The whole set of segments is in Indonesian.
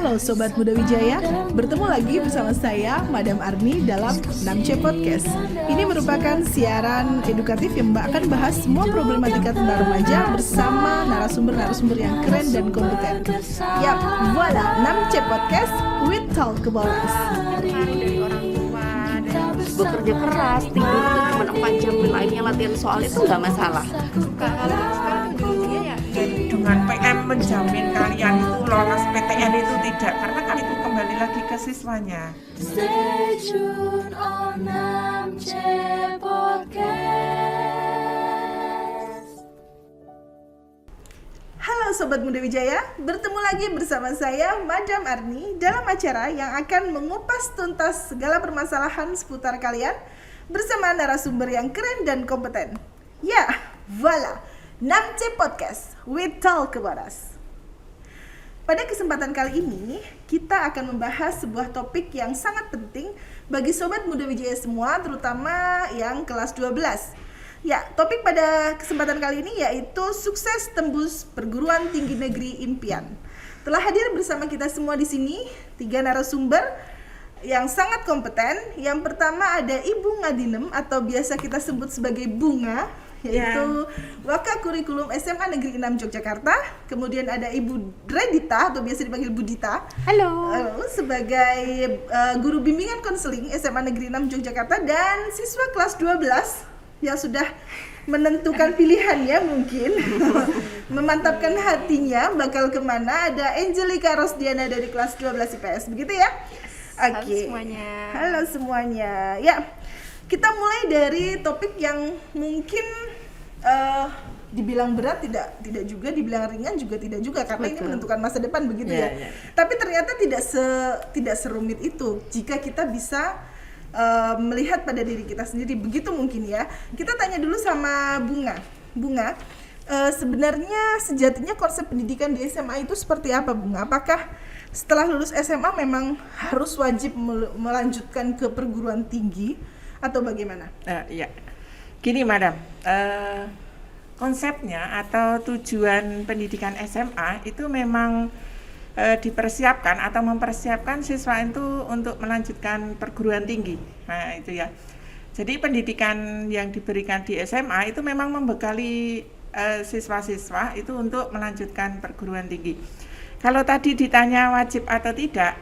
Halo Sobat Muda Wijaya, bertemu lagi bersama saya, Madam Arni dalam 6C Podcast. Ini merupakan siaran edukatif yang akan bahas semua problematika tentang remaja bersama narasumber-narasumber yang keren dan kompeten. Yap, voila, 6C Podcast with Talk About Us. Dari orang tua dan bekerja keras, tidur tuh cuma 4 jam, lainnya latihan soal itu nggak masalah. Kalau sekarang tuh ujung-ujungnya ya dengan PM menjamin kalian itu lolos PTN itu tidak, karena kan itu kembali lagi ke siswanya. Stay tuned on 6C Podcast. Halo Sobat Muda Wijaya, bertemu lagi bersama saya, Madam Arni, dalam acara yang akan mengupas tuntas segala permasalahan seputar kalian bersama narasumber yang keren dan kompeten. Ya, voila, 6C Podcast with Talk About Us. Pada kesempatan kali ini, kita akan membahas sebuah topik yang sangat penting bagi Sobat Muda Wijaya semua, terutama yang kelas 12. Ya, topik pada kesempatan kali ini yaitu sukses tembus perguruan tinggi negeri impian. Telah hadir bersama kita semua di sini 3 narasumber yang sangat kompeten. Yang pertama ada Ibu Ngadinem atau biasa kita sebut sebagai Bunga, yaitu Waka Kurikulum SMA Negeri 6 Yogyakarta. Kemudian ada Ibu Dredita atau biasa dipanggil Budita. halo. Sebagai guru bimbingan konseling SMA Negeri 6 Yogyakarta dan siswa kelas 12 yang sudah menentukan pilihannya mungkin memantapkan hatinya bakal kemana. Ada Angelika Rosdiana dari kelas 12 IPS, begitu ya? Halo Oke. semuanya. Halo semuanya. Ya, kita mulai dari topik yang mungkin dibilang berat tidak juga, dibilang ringan juga tidak juga, karena ini menentukan masa depan, begitu ya. Tapi ternyata tidak serumit itu jika kita bisa melihat pada diri kita sendiri, begitu mungkin ya. Kita tanya dulu sama Bunga, sebenarnya sejatinya konsep pendidikan di SMA itu seperti apa, Bunga? Apakah setelah lulus SMA memang harus wajib melanjutkan ke perguruan tinggi atau bagaimana? Ya, gini Madam, konsepnya atau tujuan pendidikan SMA itu memang dipersiapkan atau mempersiapkan siswa itu untuk melanjutkan perguruan tinggi. Nah itu ya. Jadi pendidikan yang diberikan di SMA itu memang membekali siswa-siswa itu untuk melanjutkan perguruan tinggi. Kalau tadi ditanya wajib atau tidak,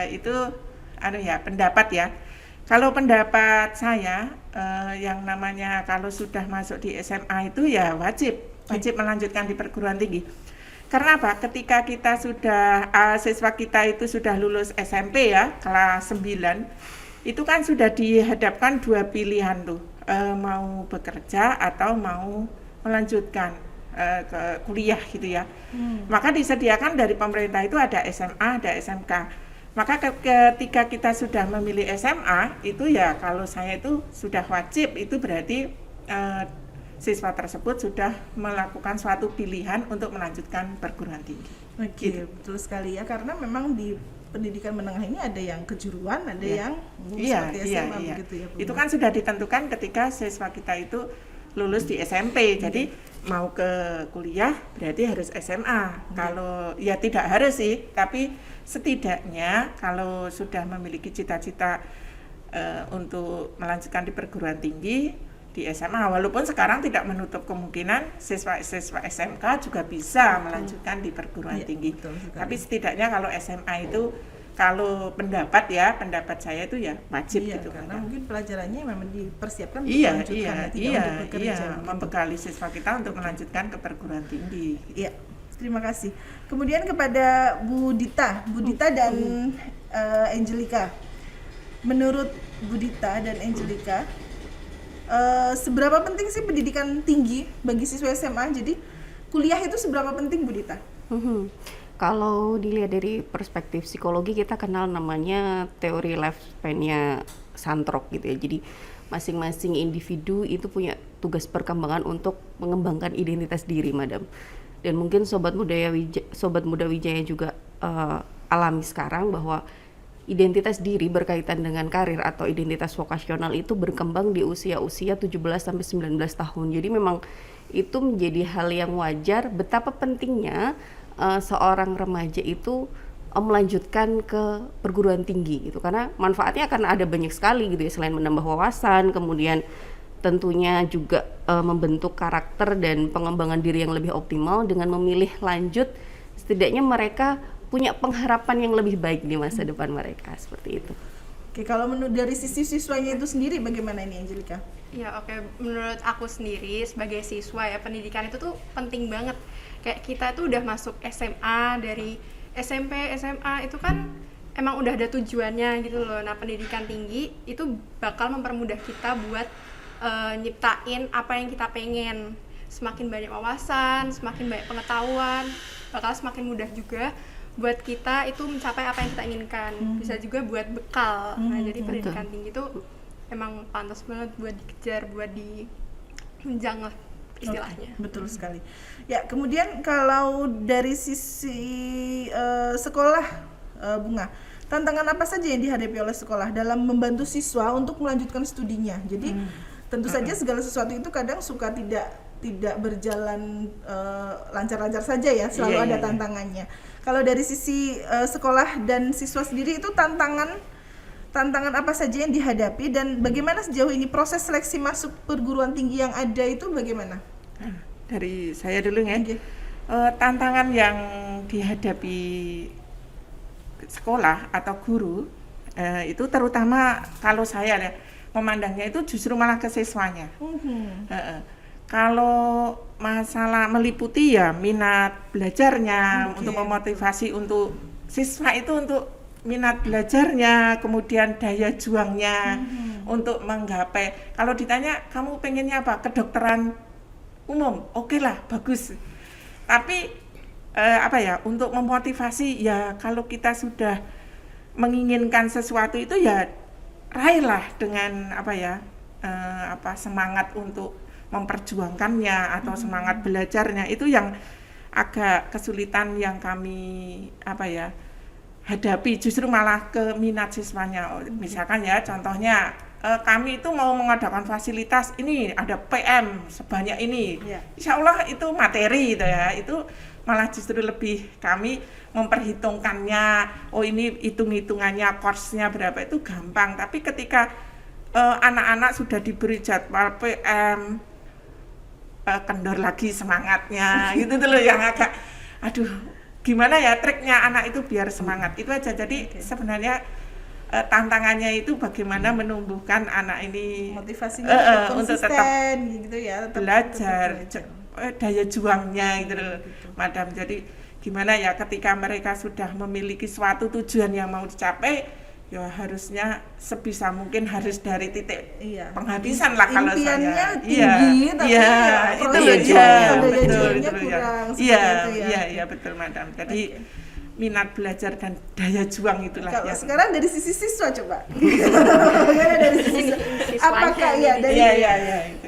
itu pendapat ya. Kalau pendapat saya, yang namanya kalau sudah masuk di SMA itu ya wajib melanjutkan di perguruan tinggi. Karena apa? Ketika kita sudah siswa kita itu sudah lulus SMP ya, kelas 9, itu kan sudah dihadapkan 2 pilihan tuh, mau bekerja atau mau melanjutkan ke kuliah gitu ya. Maka disediakan dari pemerintah itu ada SMA, ada SMK. Maka ketika kita sudah memilih SMA, itu ya kalau saya itu sudah wajib, itu berarti siswa tersebut sudah melakukan suatu pilihan untuk melanjutkan perguruan tinggi. Oke, Gitu. betul sekali ya, karena memang di pendidikan menengah ini ada yang kejuruan, ada yang seperti SMA, begitu ya, Bunga? Itu kan sudah ditentukan ketika siswa kita itu lulus di SMP. Jadi mau ke kuliah berarti harus SMA. Kalau ya tidak harus sih, tapi setidaknya kalau sudah memiliki cita-cita untuk melanjutkan di perguruan tinggi di SMA, walaupun sekarang tidak menutup kemungkinan siswa-siswa SMK juga bisa melanjutkan di perguruan tinggi. Tapi setidaknya kalau SMA itu, kalau pendapat saya itu ya wajib gitu. Karena mungkin pelajarannya memang dipersiapkan untuk Iya, melanjutkan, tidak untuk bekerja. Gitu. membekali siswa kita untuk melanjutkan ke perguruan tinggi. Iya, terima kasih. Kemudian kepada Bu Dita dan Angelika. Menurut Bu Dita dan Angelika, seberapa penting sih pendidikan tinggi bagi siswa SMA? Jadi kuliah itu seberapa penting, Bu Dita? Kalau dilihat dari perspektif psikologi, kita kenal namanya teori lifespan-nya Santrok gitu ya. Jadi masing-masing individu itu punya tugas perkembangan untuk mengembangkan identitas diri, Madam. Dan mungkin Sobat Muda Wijaya juga alami sekarang bahwa identitas diri berkaitan dengan karir atau identitas vokasional itu berkembang di usia-usia 17-19 tahun. Jadi memang itu menjadi hal yang wajar betapa pentingnya seorang remaja itu melanjutkan ke perguruan tinggi gitu, karena manfaatnya akan ada banyak sekali gitu ya, selain menambah wawasan, kemudian tentunya juga membentuk karakter dan pengembangan diri yang lebih optimal. Dengan memilih lanjut, setidaknya mereka punya pengharapan yang lebih baik di masa depan mereka, seperti itu. Oke, kalau dari sisi siswanya itu sendiri bagaimana ini Angelica? Ya oke, menurut aku sendiri sebagai siswa ya, pendidikan itu tuh penting banget. Kayak kita tuh udah masuk SMA, dari SMP, SMA itu kan emang udah ada tujuannya gitu loh. Nah, pendidikan tinggi itu bakal mempermudah kita buat nyiptain apa yang kita pengen. Semakin banyak wawasan, semakin banyak pengetahuan, bakal semakin mudah juga buat kita itu mencapai apa yang kita inginkan. Bisa juga buat bekal. Nah, jadi pendidikan tinggi itu emang pantas banget buat dikejar, buat ditunjang lah istilahnya. Oke, betul sekali. Ya, kemudian kalau dari sisi sekolah, Bunga, tantangan apa saja yang dihadapi oleh sekolah dalam membantu siswa untuk melanjutkan studinya? Jadi tentu saja segala sesuatu itu kadang suka tidak berjalan lancar-lancar saja ya, selalu ada tantangannya. Kalau dari sisi sekolah dan siswa sendiri itu tantangan apa saja yang dihadapi, dan bagaimana sejauh ini proses seleksi masuk perguruan tinggi yang ada itu bagaimana? Dari saya dulu ya. Tantangan yang dihadapi sekolah atau guru itu terutama kalau saya memandangnya itu justru malah ke siswanya. Kalau masalah meliputi ya minat belajarnya, untuk memotivasi untuk siswa itu untuk minat belajarnya, kemudian daya juangnya untuk menggapai. Kalau ditanya kamu pengennya apa? Kedokteran umum, oke lah, bagus. Tapi untuk memotivasi ya, kalau kita sudah menginginkan sesuatu itu ya raihlah dengan semangat untuk memperjuangkannya atau semangat belajarnya. Itu yang agak kesulitan yang kami hadapi, justru malah ke minat siswanya. Misalkan ya contohnya kami itu mau mengadakan fasilitas ini, ada PM sebanyak ini, insya Allah itu materi gitu ya, itu malah justru lebih kami memperhitungkannya. Oh ini hitung-hitungannya, course-nya berapa, itu gampang. Tapi ketika anak-anak sudah diberi jadwal PM, kendor lagi semangatnya gitu tuh loh, yang agak gimana ya triknya anak itu biar semangat, itu aja. Jadi sebenarnya tantangannya itu bagaimana menumbuhkan anak ini motivasinya untuk tetap gitu ya, belajar, daya juangnya gitu loh, Madam. Jadi gimana ya ketika mereka sudah memiliki suatu tujuan yang mau dicapai, ya harusnya sebisa mungkin harus dari titik penghabisan lah. Kalau saya tinggi, tapi itu betul ya. Betul Madam. Jadi minat belajar dan daya juang itulah. Kalau sekarang dari sisi siswa coba. Bagaimana dari sisi apakah dari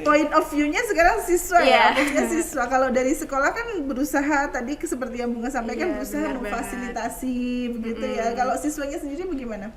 point of view-nya sekarang siswa ya, maksudnya siswa. Kalau dari sekolah kan berusaha tadi seperti yang Bunga sampaikan, berusaha memfasilitasi begitu ya. Kalau siswanya sendiri bagaimana?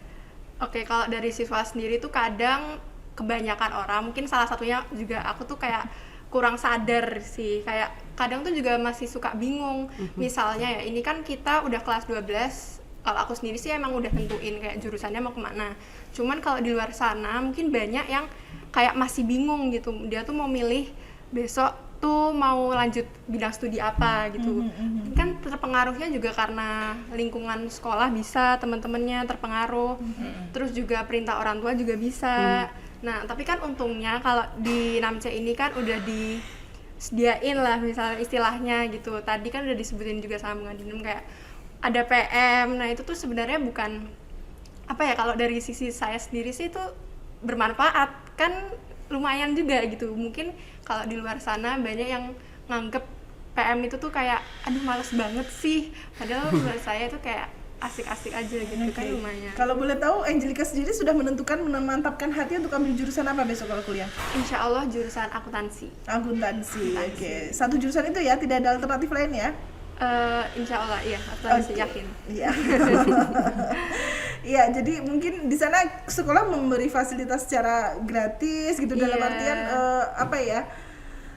Oke, kalau dari siswa sendiri tuh kadang kebanyakan orang, mungkin salah satunya juga aku tuh kayak kurang sadar sih, kayak kadang tuh juga masih suka bingung. Misalnya ya, ini kan kita udah kelas 12, kalau aku sendiri sih emang udah tentuin kayak jurusannya mau kemana. Cuman kalau di luar sana mungkin banyak yang kayak masih bingung gitu, dia tuh mau milih besok tuh mau lanjut bidang studi apa gitu. Kan terpengaruhnya juga karena lingkungan sekolah, bisa teman-temannya terpengaruh, terus juga perintah orang tua juga bisa. Nah tapi kan untungnya kalau di NAMC ini kan udah disediain lah misalnya istilahnya gitu. Tadi kan udah disebutin juga sama Bunga Dinum kayak ada PM. Nah itu tuh sebenarnya bukan kalau dari sisi saya sendiri sih itu bermanfaat kan, lumayan juga gitu. Mungkin kalau di luar sana banyak yang nganggep PM itu tuh kayak males banget sih, padahal menurut saya itu kayak asik-asik aja gitu. Kan lumayan. Kalau boleh tahu, Angelica sendiri sudah memantapkan hati untuk ambil jurusan apa besok kalau kuliah? Insya Allah jurusan akuntansi. Oke. Satu jurusan itu ya, tidak ada alternatif lain ya? Insya Allah iya, akuntansi yakin. Iya. Iya, jadi mungkin di sana sekolah memberi fasilitas secara gratis gitu, dalam artian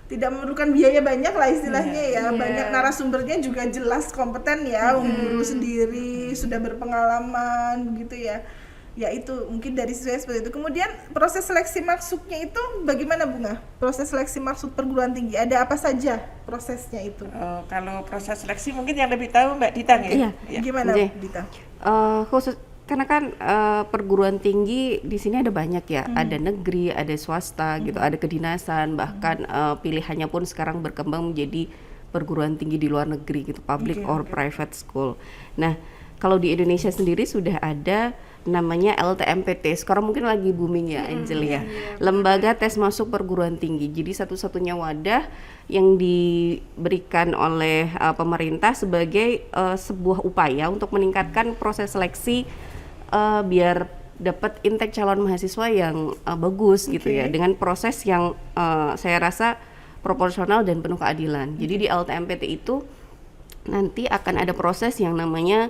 tidak memerlukan biaya banyak lah istilahnya ya. Iya. Banyak narasumbernya juga jelas kompeten ya, guru sendiri sudah berpengalaman begitu ya. Ya itu mungkin dari siswa seperti itu. Kemudian proses seleksi masuknya itu bagaimana Bunga? Proses seleksi masuk perguruan tinggi ada apa saja prosesnya itu? Kalau proses seleksi mungkin yang lebih tahu Mbak Dita ya. Iya. Gimana Oke. Dita? Khusus karena kan perguruan tinggi di sini ada banyak ya, ada negeri, ada swasta gitu, ada kedinasan, bahkan pilihannya pun sekarang berkembang menjadi perguruan tinggi di luar negeri gitu, public or private school. Nah, kalau di Indonesia sendiri sudah ada namanya LTMPT, sekarang mungkin lagi booming ya Angel ya, lembaga tes masuk perguruan tinggi. Jadi satu-satunya wadah yang diberikan oleh pemerintah sebagai sebuah upaya untuk meningkatkan proses seleksi biar dapat intake calon mahasiswa yang bagus gitu ya, dengan proses yang saya rasa proporsional dan penuh keadilan. Jadi di LTMPT itu nanti akan ada proses yang namanya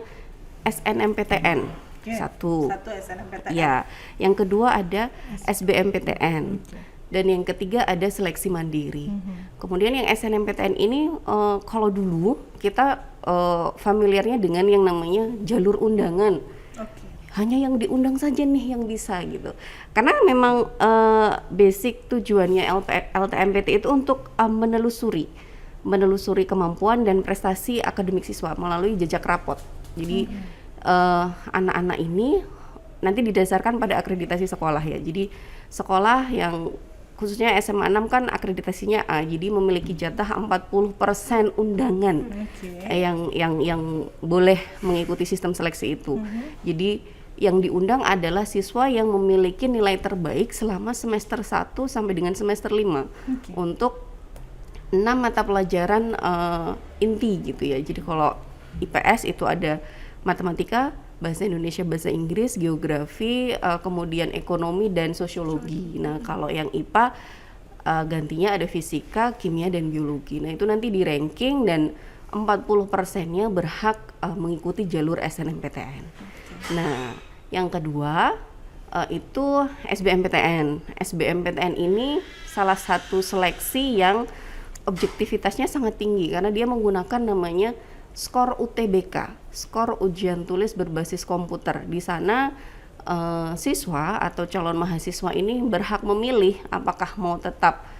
SNMPTN. Satu SNMPTN. ya, yang kedua ada SBMPTN, dan yang ketiga ada seleksi mandiri. Kemudian yang SNMPTN ini kalau dulu kita familiarnya dengan yang namanya jalur undangan. Hanya yang diundang saja nih yang bisa gitu. Karena memang basic tujuannya LTMPT itu untuk menelusuri kemampuan dan prestasi akademik siswa melalui jejak rapot. Jadi anak-anak ini nanti didasarkan pada akreditasi sekolah ya. Jadi sekolah yang khususnya SMA 6 kan akreditasinya A, jadi memiliki jatah 40% undangan yang boleh mengikuti sistem seleksi itu. Jadi yang diundang adalah siswa yang memiliki nilai terbaik selama semester 1 sampai dengan semester 5 untuk 6 mata pelajaran inti gitu ya. Jadi kalau IPS itu ada matematika, bahasa Indonesia, bahasa Inggris, geografi, kemudian ekonomi dan sosiologi. Nah, kalau yang IPA gantinya ada fisika, kimia dan biologi. Nah, itu nanti di ranking dan 40%-nya berhak mengikuti jalur SNMPTN. Nah, yang kedua itu SBMPTN. SBMPTN ini salah satu seleksi yang objektivitasnya sangat tinggi karena dia menggunakan namanya skor UTBK, skor ujian tulis berbasis komputer. Di sana siswa atau calon mahasiswa ini berhak memilih apakah mau tetap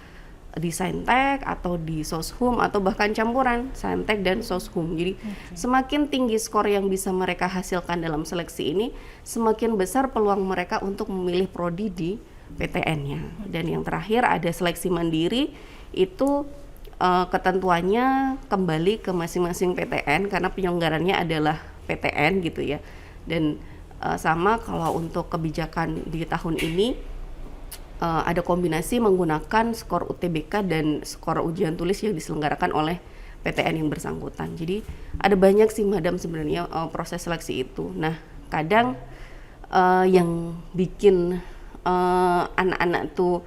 di Saintek atau di Soshum atau bahkan campuran Saintek dan Soshum. Jadi semakin tinggi skor yang bisa mereka hasilkan dalam seleksi ini, semakin besar peluang mereka untuk memilih prodi di PTN-nya. Dan yang terakhir ada seleksi mandiri, itu ketentuannya kembali ke masing-masing PTN karena penyelenggarannya adalah PTN gitu ya. Dan sama kalau untuk kebijakan di tahun ini ada kombinasi menggunakan skor UTBK dan skor ujian tulis yang diselenggarakan oleh PTN yang bersangkutan. Jadi ada banyak sih madam sebenarnya proses seleksi itu. Nah, kadang yang bikin anak-anak tuh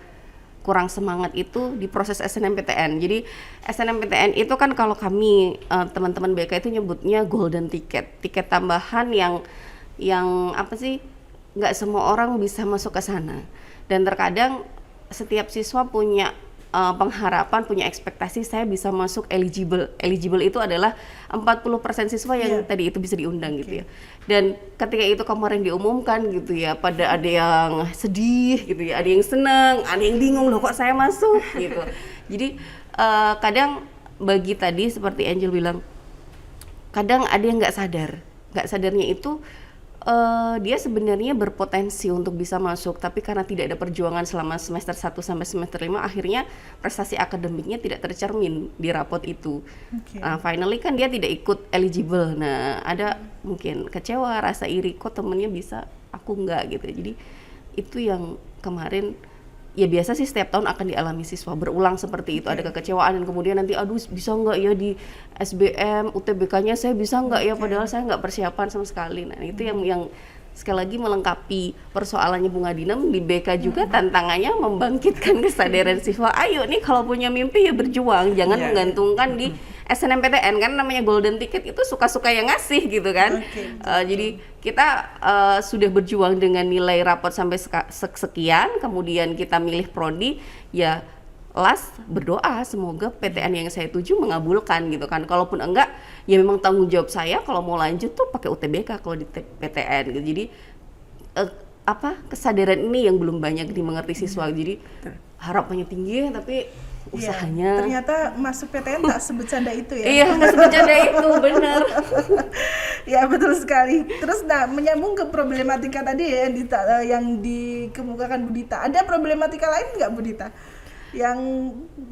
kurang semangat itu di proses SNMPTN. Jadi SNMPTN itu kan kalau kami teman-teman BK itu nyebutnya golden ticket, tiket tambahan yang apa sih, nggak semua orang bisa masuk ke sana. Dan terkadang setiap siswa punya pengharapan, punya ekspektasi saya bisa masuk eligible. Eligible itu adalah 40% siswa yang tadi itu bisa diundang gitu ya. Dan ketika itu kemarin diumumkan gitu ya, pada ada yang sedih gitu ya, ada yang senang, ada yang bingung loh kok saya masuk gitu. Jadi kadang bagi tadi seperti Angel bilang, kadang ada yang nggak sadar. Nggak sadarnya itu dia sebenarnya berpotensi untuk bisa masuk, tapi karena tidak ada perjuangan selama semester 1 sampai semester 5, akhirnya prestasi akademiknya tidak tercermin di rapot itu. Finally kan dia tidak ikut eligible. Nah, ada mungkin kecewa, rasa iri, kok temennya bisa, aku enggak gitu. Jadi itu yang kemarin ya biasa sih setiap tahun akan dialami siswa, berulang seperti itu. Ada kekecewaan dan kemudian nanti aduh bisa nggak ya di SBM UTBK-nya saya bisa nggak ya, padahal saya nggak persiapan sama sekali. Nah itu yang sekali lagi melengkapi persoalannya Bunga Dinem di BK juga. Tantangannya membangkitkan kesadaran siswa, ayo nih kalau punya mimpi ya berjuang, jangan menggantungkan di SNMPTN, kan namanya golden ticket itu suka-suka yang ngasih gitu kan. Jadi kita sudah berjuang dengan nilai rapot sampai sekian, kemudian kita milih prodi, ya last berdoa semoga PTN yang saya tuju mengabulkan gitu kan. Kalaupun enggak, ya memang tanggung jawab saya kalau mau lanjut tuh pakai UTBK kalau di PTN gitu. Jadi kesadaran ini yang belum banyak dimengerti siswa. Jadi harapannya tinggi tapi usahanya ternyata masuk PTN tak sebecanda itu ya. iya, nggak sebecanda itu, benar. Ya betul sekali. Terus menyambung ke problematika tadi ya yang dikemukakan Budita. Ada problematika lain nggak Budita? Yang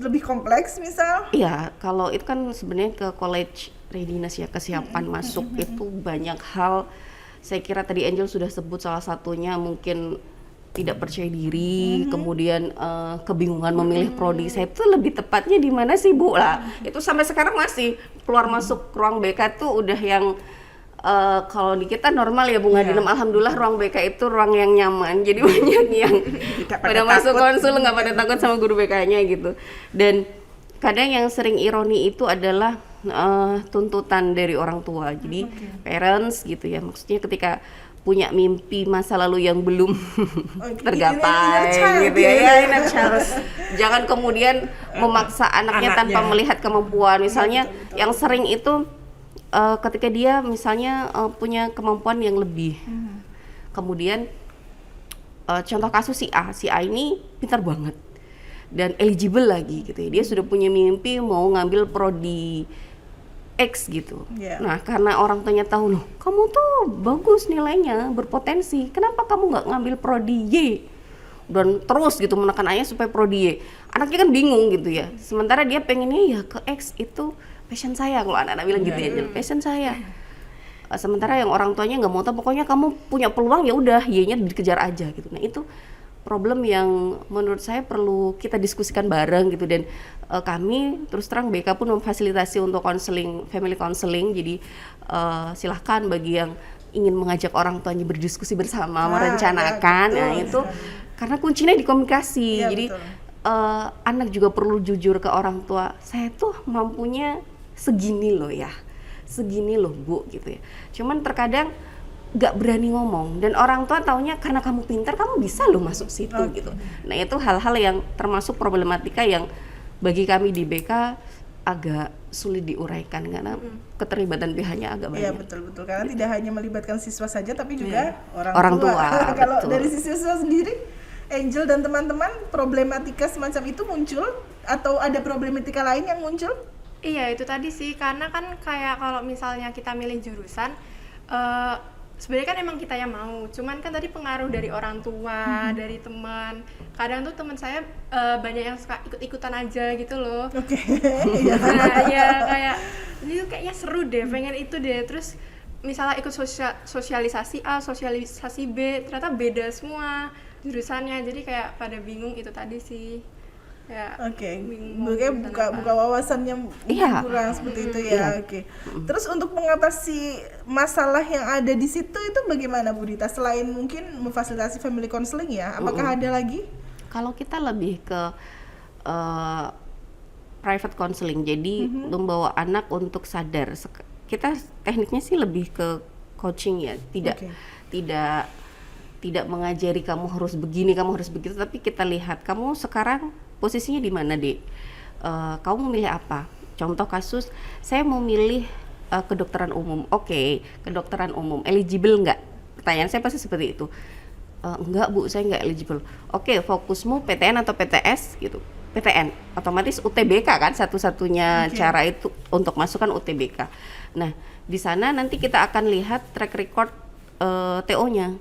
lebih kompleks misal? Iya, kalau itu kan sebenarnya ke college readiness ya, kesiapan masuk itu banyak hal. Saya kira tadi Angel sudah sebut salah satunya mungkin tidak percaya diri, kemudian kebingungan memilih prodi. Saya itu lebih tepatnya di mana sih Bu lah? Itu sampai sekarang masih keluar masuk ruang BK tuh udah yang kalau di kita normal ya Bunga Dinem, alhamdulillah ruang BK itu ruang yang nyaman. Jadi banyak yang pada masuk konsul nggak pada takut sama guru BK-nya gitu. Dan kadang yang sering ironi itu adalah tuntutan dari orang tua. Jadi parents gitu ya, maksudnya ketika punya mimpi masa lalu yang belum tergapai gitu ya, inner child. Jangan kemudian memaksa anaknya tanpa melihat kemampuan. Misalnya yang sering itu ketika dia misalnya punya kemampuan yang lebih, kemudian contoh kasus si A ini pintar banget dan eligible lagi gitu ya, dia sudah punya mimpi mau ngambil prodi X gitu. Nah karena orang tuanya tahu, loh kamu tuh bagus nilainya, berpotensi, kenapa kamu nggak ngambil prodi Y? Dan terus gitu menekan ayahnya supaya prodi Y. Anaknya kan bingung gitu ya, sementara dia pengennya ya ke X, itu passion saya, kalau anak-anak bilang gitu ya, passion saya. Sementara yang orang tuanya nggak mau tahu, pokoknya kamu punya peluang ya udah Y-nya dikejar aja gitu. Nah itu problem yang menurut saya perlu kita diskusikan bareng gitu. Dan kami terus terang BK pun memfasilitasi untuk konseling, family counseling. Jadi silahkan bagi yang ingin mengajak orang tuanya berdiskusi bersama, merencanakan. Nah itu karena kuncinya di komunikasi. Jadi anak juga perlu jujur ke orang tua, saya tuh mampunya segini loh ya, segini loh Bu gitu ya. Cuman terkadang gak berani ngomong, dan orang tua taunya karena kamu pintar kamu bisa loh masuk situ gitu. Nah itu hal-hal yang termasuk problematika yang bagi kami di BK agak sulit diuraikan karena keterlibatan pihaknya agak banyak. Iya betul karena tidak hanya melibatkan siswa saja tapi juga orang tua. Kalau betul. dari sisi siswa sendiri, Angel dan teman-teman, problematika semacam itu muncul atau ada problematika lain yang muncul? Iya itu tadi sih, karena kan kayak kalau misalnya kita milih jurusan, sebenarnya kan emang kita yang mau, cuman kan tadi pengaruh dari orang tua, dari teman. Kadang tuh teman saya banyak yang suka ikut-ikutan aja gitu loh. Nah ya kayak ini tuh kayaknya seru deh, pengen itu deh. Terus misalnya ikut sosialisasi A, sosialisasi B, ternyata beda semua jurusannya. Jadi kayak pada bingung itu tadi sih. Ya, Mungkin buka wawasannya kurang seperti itu ya. Terus untuk mengatasi masalah yang ada di situ itu bagaimana Budita? Selain mungkin memfasilitasi family counseling ya, apakah ada lagi? Kalau kita lebih ke private counseling, jadi membawa anak untuk sadar. Kita tekniknya sih lebih ke coaching ya, tidak mengajari kamu harus begini, kamu harus begitu, tapi kita lihat kamu sekarang posisinya di mana, Dek? Kamu memilih apa? Contoh kasus, saya mau milih kedokteran umum. Oke, kedokteran umum eligible nggak? Pertanyaan saya pasti seperti itu. Enggak Bu, saya nggak eligible. Oke, fokusmu PTN atau PTS gitu? PTN, otomatis UTBK kan satu-satunya cara itu untuk masukkan UTBK. Nah, di sana nanti kita akan lihat track record TO-nya.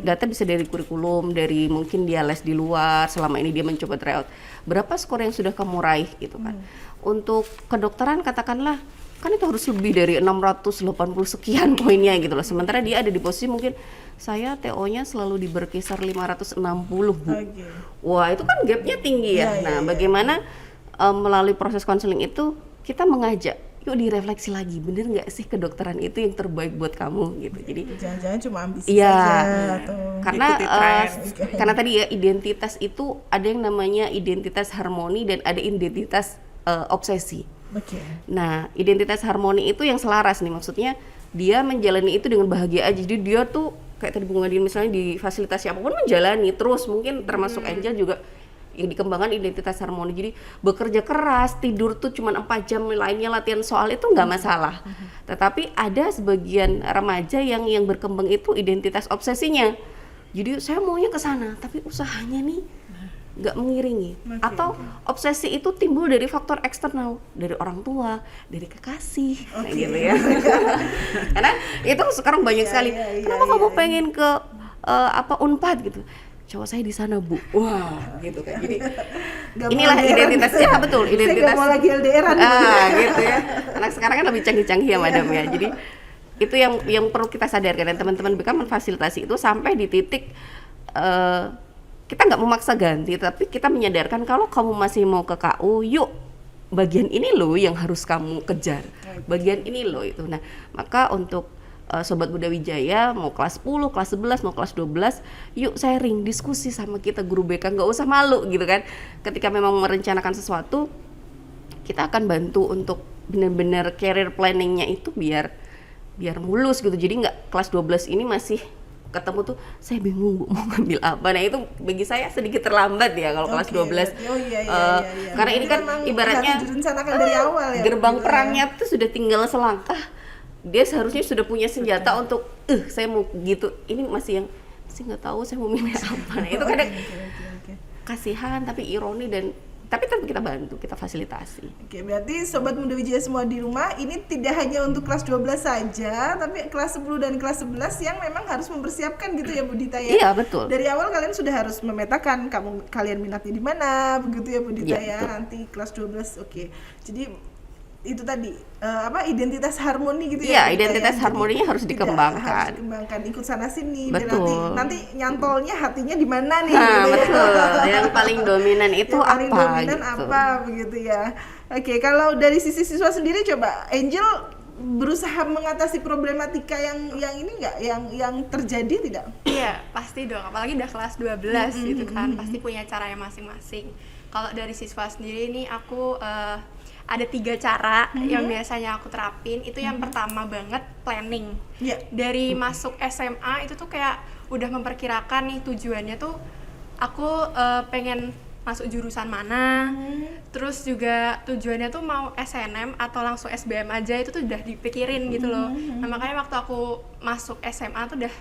Data bisa dari kurikulum, dari mungkin dia les di luar, selama ini dia mencoba tryout. Berapa skor yang sudah kamu raih gitu kan. Untuk kedokteran katakanlah kan itu harus lebih dari 680 sekian poinnya gitu loh. Sementara dia ada di posisi mungkin saya TO-nya selalu di berkisar 560 Bu. Wah, itu kan gapnya tinggi ya. Bagaimana melalui proses konseling itu kita mengajak, yuk direfleksi lagi, bener nggak sih kedokteran itu yang terbaik buat kamu gitu. Jadi jangan-jangan cuma ambisi saja atau karena tadi ya identitas itu ada yang namanya identitas harmoni dan ada identitas obsesi. Nah identitas harmoni itu yang selaras nih, maksudnya dia menjalani itu dengan bahagia aja. Jadi dia tuh kayak tadi Bunga Dien misalnya di fasilitasi apapun menjalani terus, mungkin termasuk Angel juga yang dikembangkan identitas harmoni. Jadi bekerja keras, tidur tuh cuma 4 jam, lainnya latihan soal itu nggak masalah. Tetapi ada sebagian remaja yang berkembang itu identitas obsesinya. Jadi saya maunya ke sana, tapi usahanya nih nggak mengiringi. Atau obsesi itu timbul dari faktor eksternal, dari orang tua, dari kekasih, nah gitu ya. Karena itu sekarang banyak sekali. Kenapa kamu pengen ke Unpad gitu? Cowok saya di sana, Bu. Wah, gitu kan. Jadi inilah identitasnya, betul, identitas. Saya nggak mau lagi LDR-an. Gitu ya. Anak sekarang kan lebih canggih-canggih ya, Madam ya. Jadi itu yang perlu kita sadarkan, dan teman-teman BK memfasilitasi itu sampai di titik kita nggak memaksa ganti, tapi kita menyadarkan kalau kamu masih mau ke KU, yuk bagian ini loh yang harus kamu kejar, bagian ini loh itu. Nah, maka untuk Sobat Muda Wijaya mau kelas 10, kelas 11, mau kelas 12, yuk sharing, diskusi sama kita guru BK, nggak usah malu gitu kan. Ketika memang merencanakan sesuatu, kita akan bantu untuk benar-benar career planningnya itu biar mulus gitu. Jadi nggak kelas 12 ini masih ketemu tuh, saya bingung Bu mau ngambil apa. Nah itu bagi saya sedikit terlambat ya kalau kelas 12. Iya. Karena ini kan ibaratnya direncanakan dari awal ya. Gerbang gitu perangnya tuh sudah tinggal selangkah. Dia seharusnya sudah punya senjata untuk saya mau gitu. Ini masih nggak tahu saya mau milih apa. Nah itu kadang kasihan tapi ironi, tapi tetap kita bantu, kita fasilitasi. Oke, berarti Sobat Muda Wijaya semua di rumah, ini tidak hanya untuk kelas 12 saja, tapi kelas 10 dan kelas 11 yang memang harus mempersiapkan gitu ya Bu Dita ya? Iya, betul. Dari awal kalian sudah harus memetakan kalian minatnya di mana, begitu ya Bu Dita Iya, ya? Nanti kelas 12, oke. Jadi itu tadi identitas harmoni gitu ya? Iya, Bu Dita identitas ya? harmoninya harus dikembangkan. Harus dikembangkan, ikut sana sini. Biar Betul. nanti nyantolnya hatinya di mana nih? Nah, gitu ya? betul. Yang paling dominan itu yang paling apa? dominan Gitu. apa begitu ya. Oke, kalau dari sisi siswa sendiri coba Angel berusaha mengatasi problematika yang ini nggak, yang terjadi tidak? Iya, pasti dong, apalagi udah kelas 12 gitu kan, pasti punya caranya masing-masing. Kalau dari siswa sendiri nih aku ada 3 cara yang biasanya aku terapin. Itu yang pertama banget, planning. Iya. Dari masuk SMA itu tuh kayak udah memperkirakan nih tujuannya tuh aku pengen masuk jurusan mana, terus juga tujuannya tuh mau SNM atau langsung SBM aja, itu tuh udah dipikirin gitu loh. Nah makanya waktu aku masuk SMA tuh udah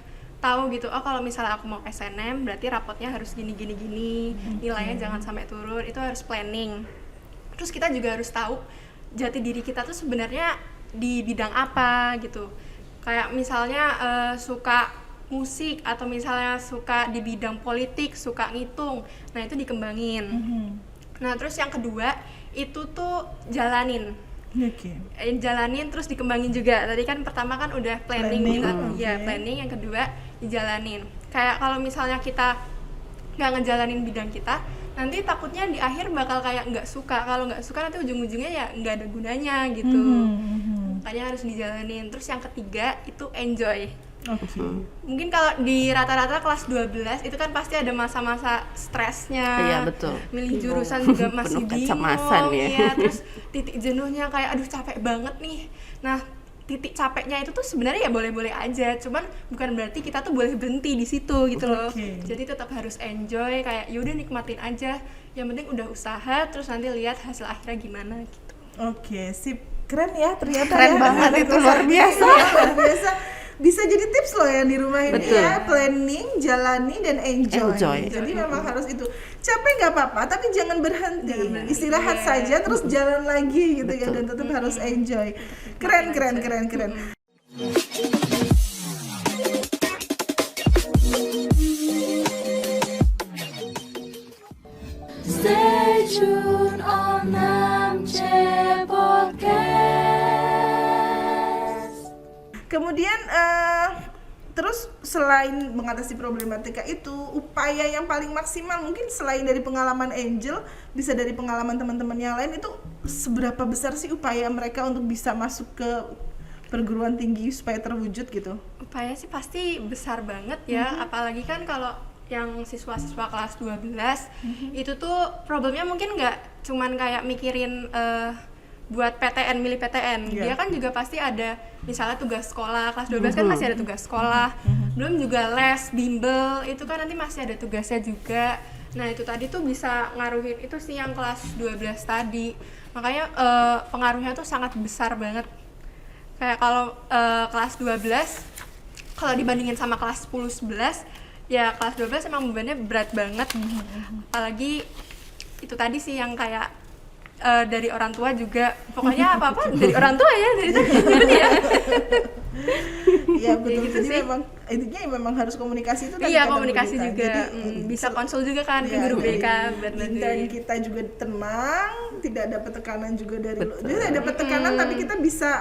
tahu gitu, oh kalau misalnya aku mau SNM berarti rapotnya harus gini, nilainya jangan sampai turun, itu harus planning. Terus kita juga harus tahu jati diri kita tuh sebenarnya di bidang apa gitu. Kayak misalnya suka musik atau misalnya suka di bidang politik, suka ngitung. Nah, itu dikembangin. Nah, terus yang kedua itu tuh jalanin. Jalanin terus dikembangin juga. Tadi kan pertama kan udah planning gitu. Ya, planning, yang kedua dijalanin. Kayak kalau misalnya kita nggak ngejalanin bidang kita, nanti takutnya di akhir bakal kayak nggak suka. Kalau nggak suka nanti ujung-ujungnya ya nggak ada gunanya gitu. Makanya harus dijalanin. Terus yang ketiga itu enjoy. Mungkin kalau di rata-rata kelas 12 itu kan pasti ada masa-masa stresnya. Iya, betul. Milih jurusan juga masih Penuh bingung. kecemasan ya. Iya, terus titik jenuhnya kayak aduh capek banget nih. Nah, titik capeknya itu tuh sebenarnya ya boleh-boleh aja, cuman bukan berarti kita tuh boleh berhenti di situ gitu loh. Jadi tetap harus enjoy, kayak yaudah nikmatin aja, yang penting udah usaha, terus nanti lihat hasil akhirnya gimana gitu. Oke, sip, keren ya ternyata. Keren ya. banget itu, luar biasa. Luar biasa. Bisa jadi tips loh yang di rumah ini. Betul. Ya, planning, jalani, dan enjoy. Jadi memang harus itu. Capek nggak apa-apa, tapi jangan berhenti. Istirahat saja, terus jalan lagi gitu ya, dan tetap harus enjoy. Keren. Stay tuned on Namche Podcast. Kemudian terus selain mengatasi problematika itu, upaya yang paling maksimal mungkin selain dari pengalaman Angel, bisa dari pengalaman teman-teman yang lain, itu seberapa besar sih upaya mereka untuk bisa masuk ke perguruan tinggi supaya terwujud gitu? Upaya sih pasti besar banget ya, apalagi kan kalau yang siswa-siswa kelas 12 itu tuh problemnya mungkin nggak cuman kayak mikirin buat PTN, milih PTN. Dia kan juga pasti ada misalnya tugas sekolah, kelas 12 kan masih ada tugas sekolah. Belum juga les, bimbel, itu kan nanti masih ada tugasnya juga. Nah itu tadi tuh bisa ngaruhin itu sih yang kelas 12 tadi. Makanya pengaruhnya tuh sangat besar banget. Kayak kalau kelas 12 kalau dibandingin sama kelas 10 11 ya kelas 12 emang bebannya berat banget. Apalagi itu tadi sih yang kayak dari orang tua juga, pokoknya apa-apa dari orang tua ya, dari tadi ya. Iya betul, gitu jadi sih. memang intinya memang harus komunikasi itu tadi Iya, kata komunikasi Mbak Dita. juga. Jadi Bisa konsul juga kan ke iya, guru BK buat dan nanti. kita juga tenang, tidak dapat tekanan juga dari Betul. jadi dapat tekanan tapi kita bisa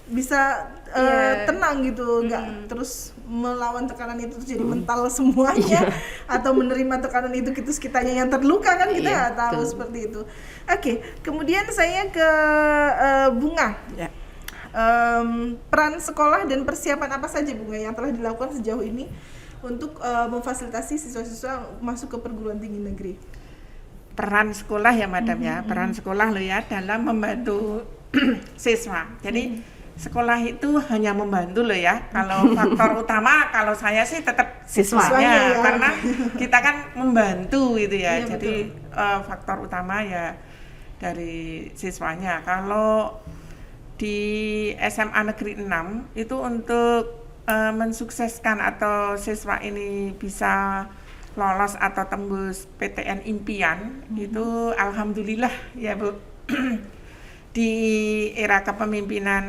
Iya. tenang gitu, nggak terus melawan tekanan itu terus jadi mental semuanya atau menerima tekanan itu terus kitanya yang terluka kan kita Iya, nggak tahu betul. seperti itu. Oke, kemudian saya ke Bunga. Ya. Peran sekolah dan persiapan apa saja Bunga yang telah dilakukan sejauh ini untuk memfasilitasi siswa-siswa masuk ke perguruan tinggi negeri? Peran sekolah ya Madam ya, peran sekolah loh ya dalam membantu siswa. Jadi sekolah itu hanya membantu loh ya. Kalau faktor utama kalau saya sih tetap Siswanya, siswanya ya. karena kita kan membantu gitu ya. Iya, Jadi faktor utama ya dari siswanya. Kalau di SMA Negeri 6 itu untuk mensukseskan atau siswa ini bisa lolos atau tembus PTN impian itu alhamdulillah ya Bu. Di era kepemimpinan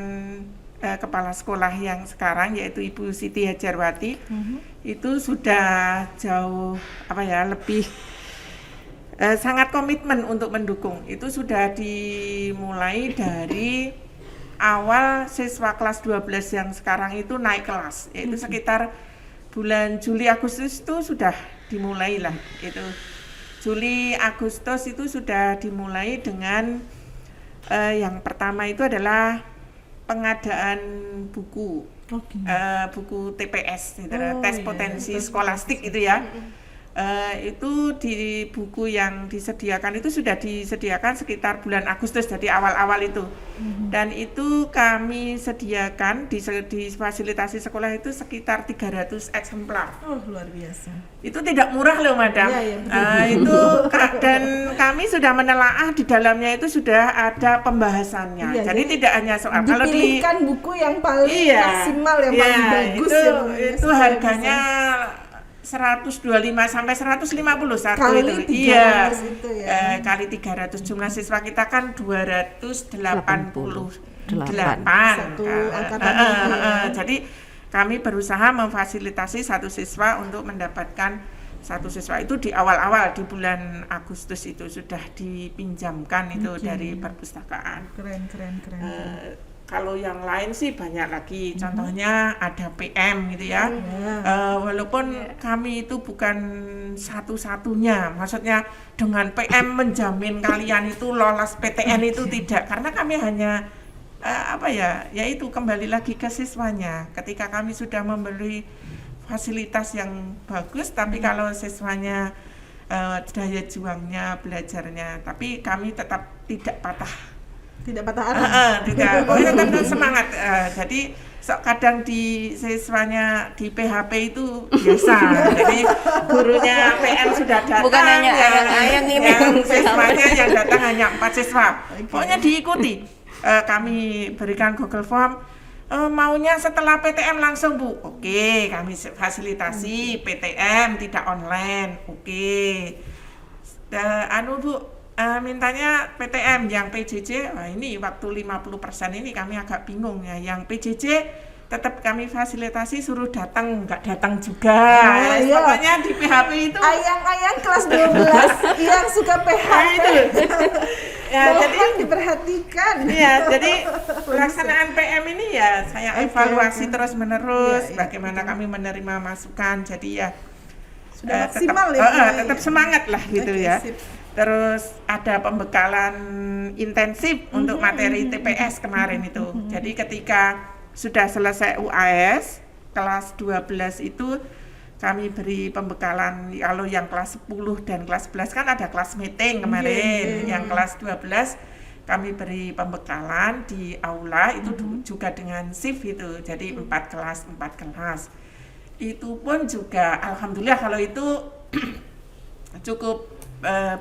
kepala sekolah yang sekarang yaitu Ibu Siti Hajarwati itu sudah jauh lebih sangat komitmen untuk mendukung. Itu sudah dimulai dari awal siswa kelas 12 yang sekarang itu naik kelas, yaitu sekitar bulan Juli Agustus itu sudah dimulai lah. Itu Juli Agustus itu sudah dimulai dengan yang pertama itu adalah pengadaan buku, buku TPS, gitu, tes potensi skolastik itu ya. Itu di buku yang disediakan itu sudah disediakan sekitar bulan Agustus, jadi awal-awal itu. Dan itu kami sediakan di fasilitasi sekolah itu sekitar 300 eksemplar. Oh luar biasa. Itu tidak murah loh Madam. Iya, betul. Itu dan kami sudah menelaah di dalamnya itu sudah ada pembahasannya. Iya, jadi tidak hanya soal kalau di dipilihkan buku yang paling maksimal yang paling bagus itu, ya Bung, ya, itu supaya harganya 125 sampai 150 satu Kali itu. 300 itu ya. Kali 300 jumlah siswa kita kan 288. Satu angkatan itu ya. Jadi kami berusaha memfasilitasi satu siswa untuk mendapatkan satu siswa itu di awal-awal di bulan Agustus itu sudah dipinjamkan itu dari perpustakaan. Keren. Kalau yang lain sih banyak lagi, contohnya ada PM gitu ya. Walaupun kami itu bukan satu-satunya, maksudnya dengan PM menjamin kalian itu lolos PTN itu tidak, karena kami hanya yaitu kembali lagi ke siswanya. Ketika kami sudah memberi fasilitas yang bagus, tapi kalau siswanya daya juangnya, belajarnya, tapi kami tetap tidak patah arah. tidak, pokoknya tetap semangat. Jadi kadang di siswanya di PHP itu biasa. Jadi gurunya PM sudah datang. Bukan hanya ayang-ayang ini yang yang siswanya yang datang hanya 4 siswa. Pokoknya diikuti. Kami berikan Google Form. Maunya setelah PTM langsung Bu. Oke, kami fasilitasi PTM tidak online. Oke. Bu. Mintanya PTM yang PJJ, ini waktu 50% ini kami agak bingung ya. Yang PJJ tetap kami fasilitasi suruh datang, nggak datang juga. Iya. Pokoknya di PHP itu Ayang-ayang kelas 12 yang suka PHP. itu. Ya, jadi diperhatikan. iya, jadi pelaksanaan PM ini ya saya evaluasi terus-menerus bagaimana kami menerima masukan. Jadi ya Sudah tetap, maksimal ya. tetap semangat lah gitu Oke, ya. sip. Terus ada pembekalan intensif untuk materi TPS kemarin itu. Jadi ketika sudah selesai UAS kelas 12 itu kami beri pembekalan. Kalau yang kelas 10 dan kelas 11 kan ada kelas meeting kemarin. Yang kelas 12 kami beri pembekalan di aula itu juga dengan shift itu. Jadi 4 kelas. Itu pun juga alhamdulillah kalau itu cukup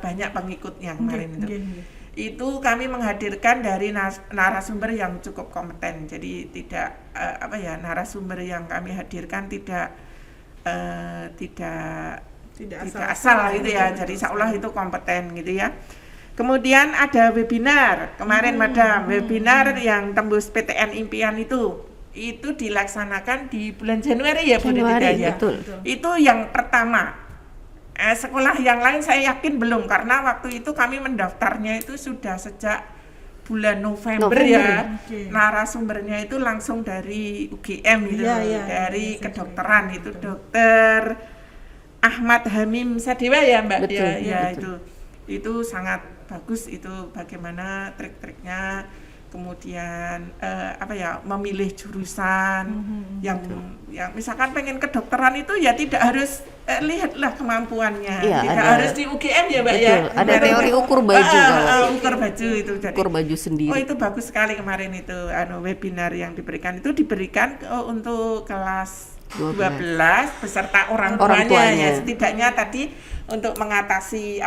banyak pengikutnya kemarin itu. Nggih. Itu kami menghadirkan dari narasumber yang cukup kompeten. Jadi tidak narasumber yang kami hadirkan tidak asal gitu ya. Jadi seolah itu kompeten gitu ya. Kemudian ada webinar kemarin Madam, webinar yang tembus PTN Impian itu dilaksanakan di bulan Januari ya Bu Dita ya. Betul. Itu yang pertama. Sekolah yang lain saya yakin belum, karena waktu itu kami mendaftarnya itu sudah sejak bulan November. Ya. Oke. Narasumbernya itu langsung dari UGM gitu, dari kedokteran itu Dokter Ahmad Hamim Sadewa ya Mbak. Betul, Ya itu sangat bagus itu bagaimana trik-triknya, kemudian memilih jurusan yang misalkan pengen kedokteran itu ya tidak harus lihatlah kemampuannya, Iya, tidak harus di UGM ya Mbak betul. ya. Ada teori ukur baju Ukur baju itu jadi. ukur baju sendiri. Oh itu bagus sekali kemarin itu webinar yang diberikan untuk kelas 12 beserta orang tuanya, ya setidaknya tadi untuk mengatasi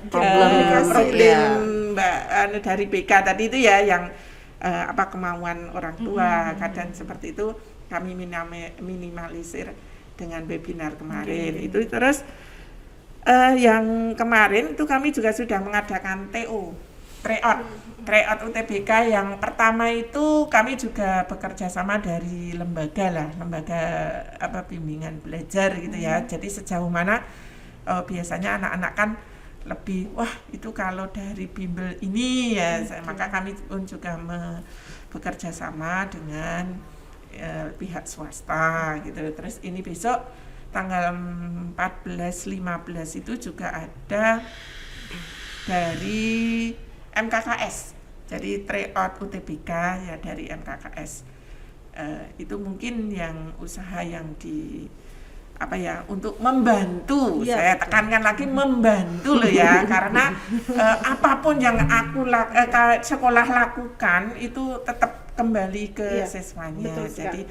problem Mbak dari BK tadi itu ya yang kemauan orang tua kadang seperti itu kami minimalisir dengan webinar kemarin. Itu terus yang kemarin itu kami juga sudah mengadakan tryout UTBK yang pertama itu kami juga bekerja sama dari lembaga bimbingan belajar gitu ya. Jadi sejauh mana biasanya anak-anak kan lebih itu kalau dari bimbel ini ya maka kami pun juga bekerja sama dengan pihak swasta gitu. Terus ini besok tanggal 14-15 itu juga ada dari MKKS. Jadi tryout UTBK ya dari MKKS. Itu mungkin yang usaha yang untuk membantu. Saya tekankan lagi membantu loh ya, karena apapun yang sekolah lakukan itu tetap kembali ke siswanya. Jadi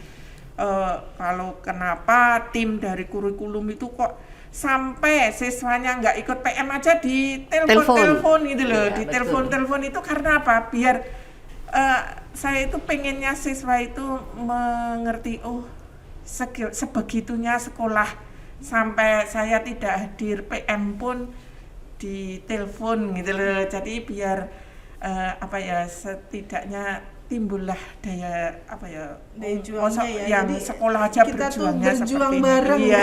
kalau kenapa tim dari kurikulum itu kok sampai siswanya nggak ikut PM aja di telepon gitu loh, di telepon itu karena apa? Biar saya itu pengennya siswa itu mengerti sebegitunya sekolah sampai saya tidak hadir PM pun di telepon gitu loh. Jadi biar setidaknya timbullah daya juangnya yang jadi sekolah aja kita berjuangnya tuh berjuang seperti bareng ini.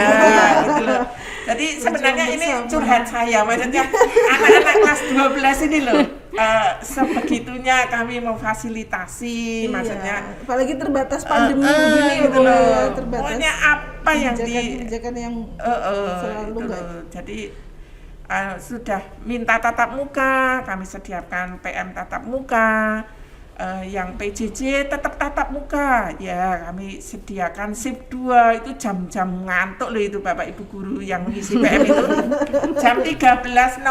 Gitu loh. Jadi sebenarnya ini curhat saya, maksudnya anak-anak kelas 12 ini loh sebegitunya kami memfasilitasi, maksudnya apalagi terbatas pandemi begini gitu loh. terbatas. Pokoknya apa yang kebijakan yang selalu jadi sudah minta tatap muka, kami sediakan PM tatap muka. Yang PJJ tetap tatap muka ya, kami sediakan shift 2 itu jam-jam ngantuk loh itu Bapak Ibu guru yang mengisi PM itu jam 13.00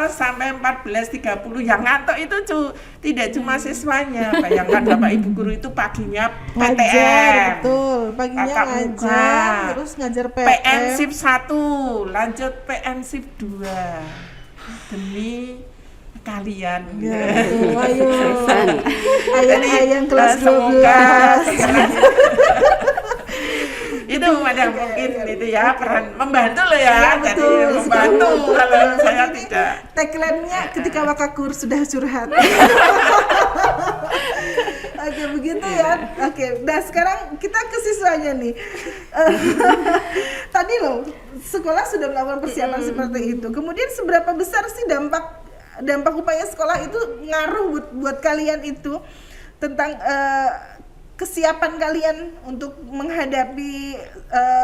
sampai 14.30 yang ngantuk itu tidak cuma siswanya, bayangkan Bapak Ibu guru itu paginya PTM, betul, paginya ngajar terus ngajar PM shift 1 lanjut PM shift 2 demi kalian ayang kelas 12 itu Madam mungkin itu ya peran membantu loh ya, jadi membantu kalau saya tidak. Tagline-nya ketika Wakakur sudah curhat. Oke, begitu ya. Oke, nah sekarang kita ke siswanya nih. Tadi loh sekolah sudah melakukan persiapan seperti itu. Kemudian seberapa besar sih dampak upaya sekolah itu ngaruh buat kalian itu tentang kesiapan kalian untuk menghadapi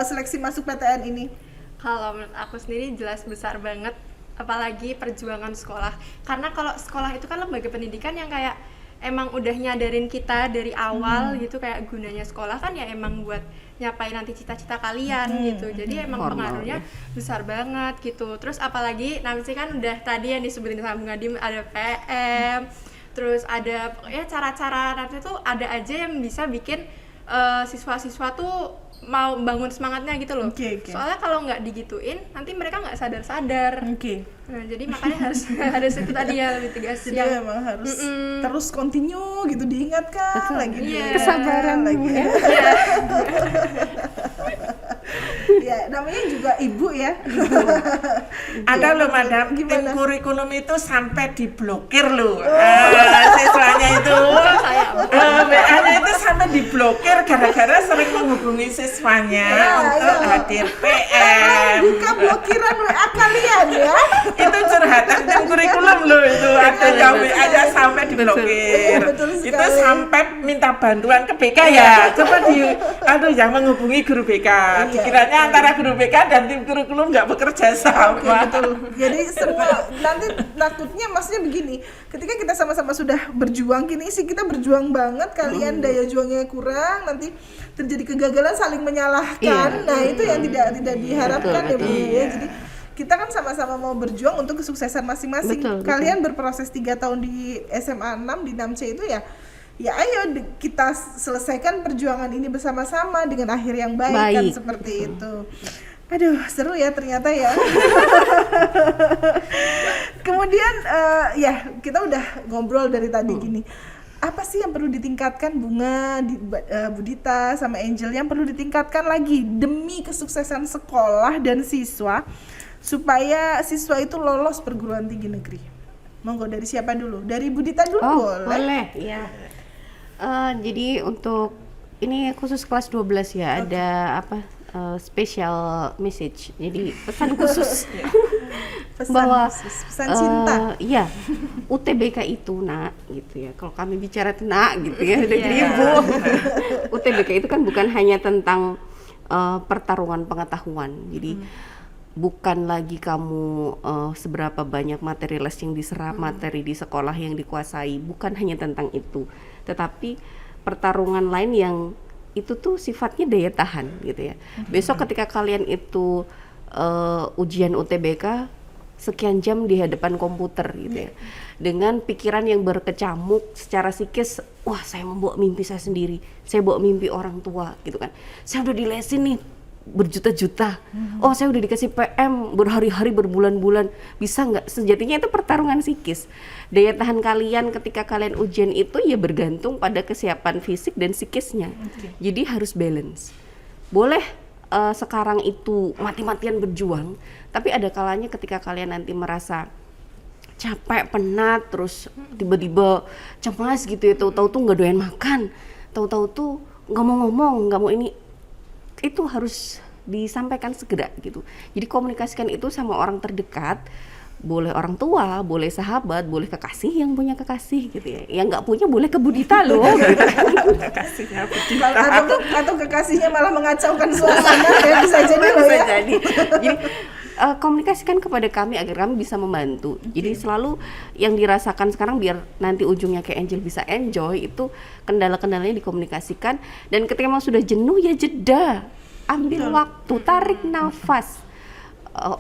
seleksi masuk PTN ini? Kalau menurut aku sendiri jelas besar banget, apalagi perjuangan sekolah. Karena kalau sekolah itu kan lembaga pendidikan yang kayak emang udah nyadarin kita dari awal gitu, kayak gunanya sekolah kan ya emang buat nyapain nanti cita-cita kalian gitu. Jadi emang pengaruhnya besar banget gitu. Terus apalagi nanti kan udah tadi yang disebutin sama Bung Adim, ada PM, terus ada ya cara-cara nanti tuh ada aja yang bisa bikin siswa-siswa tuh mau bangun semangatnya gitu loh. Oke. Soalnya kalau nggak digituin nanti mereka nggak sadar-sadar. Oke. Nah, jadi makanya harus itu tadi ya, lebih tegas Jadi yang memang harus terus continue gitu, diingatkan lagi Iya. Kesabaran lagi. ya. Ya, namanya juga ibu ya. Ada loh madam, tim Gimana? kurikulum itu sampai diblokir loh. Siswanya itu, WA-nya itu sampai diblokir gara-gara sering menghubungi siswanya untuk hadir PM. Buka blokiran WA kalian ya. Itu curhatan tim kurikulum loh itu, ada yang WA-nya sampai diblokir. Betul sekali. Itu sampai minta bantuan ke BK ya. Coba yang menghubungi guru BK. Dikiranya antara guru BK dan tim kurikulum nggak bekerja sama. Betul. Jadi semua nanti takutnya maksudnya begini, ketika kita sama-sama sudah berjuang, kini sih kita berjuang banget, kalian daya juangnya kurang, nanti terjadi kegagalan saling menyalahkan. Nah, itu yang tidak diharapkan ya Bu ya. Jadi kita kan sama-sama mau berjuang untuk kesuksesan masing-masing. Betul, Kalian berproses 3 tahun di SMA 6 di 6C itu ya ayo kita selesaikan perjuangan ini bersama-sama dengan akhir yang baik. Kan seperti itu. Aduh, seru ya ternyata ya. Kemudian ya kita udah ngobrol dari tadi gini. Apa sih yang perlu ditingkatkan Bunga, Bu Dita sama Angel, yang perlu ditingkatkan lagi demi kesuksesan sekolah dan siswa supaya siswa itu lolos perguruan tinggi negeri? Monggo, dari siapa dulu? Dari Bu Dita dulu boleh? Iya. Jadi untuk ini khusus kelas 12 ya, ada apa? Special message. Jadi pesan khusus bahwa pesan cinta. Iya, UTBK itu nak gitu ya. Kalau kami bicara nak gitu ya, dari Ibu. UTBK itu kan bukan hanya tentang pertarungan pengetahuan. Jadi bukan lagi kamu seberapa banyak materi les yang diserap, materi di sekolah yang dikuasai, bukan hanya tentang itu, tetapi pertarungan lain yang itu tuh sifatnya daya tahan gitu ya. Besok ketika kalian itu ujian UTBK sekian jam di hadapan komputer gitu ya, dengan pikiran yang berkecamuk secara psikis, wah saya membawa mimpi saya sendiri, saya bawa mimpi orang tua gitu kan, saya udah dilesin nih berjuta-juta, oh saya udah dikasih PM berhari-hari berbulan-bulan, bisa nggak? Sejatinya itu pertarungan psikis. Daya tahan kalian ketika kalian ujian itu ya bergantung pada kesiapan fisik dan psikisnya. Jadi harus balance. Boleh sekarang itu mati-matian berjuang, tapi ada kalanya ketika kalian nanti merasa capek, penat, terus tiba-tiba cemas gitu ya, tahu-tahu tuh nggak doyan makan, tahu-tahu tuh nggak mau ngomong, nggak mau ini, itu harus disampaikan segera gitu. Jadi komunikasikan itu sama orang terdekat, boleh orang tua, boleh sahabat, boleh kekasih yang punya kekasih gitu ya. Yang nggak punya boleh ke Bu Dita loh. Gitu. Kekasihnya atau kekasihnya malah mengacaukan suasana ya, bisa jadi loh Bisa ya. jadi. Jadi komunikasikan kepada kami agar kami bisa membantu. Jadi selalu yang dirasakan sekarang biar nanti ujungnya kayak Angel bisa enjoy, itu kendala-kendalanya dikomunikasikan, dan ketika memang sudah jenuh ya jeda, ambil waktu, tarik nafas.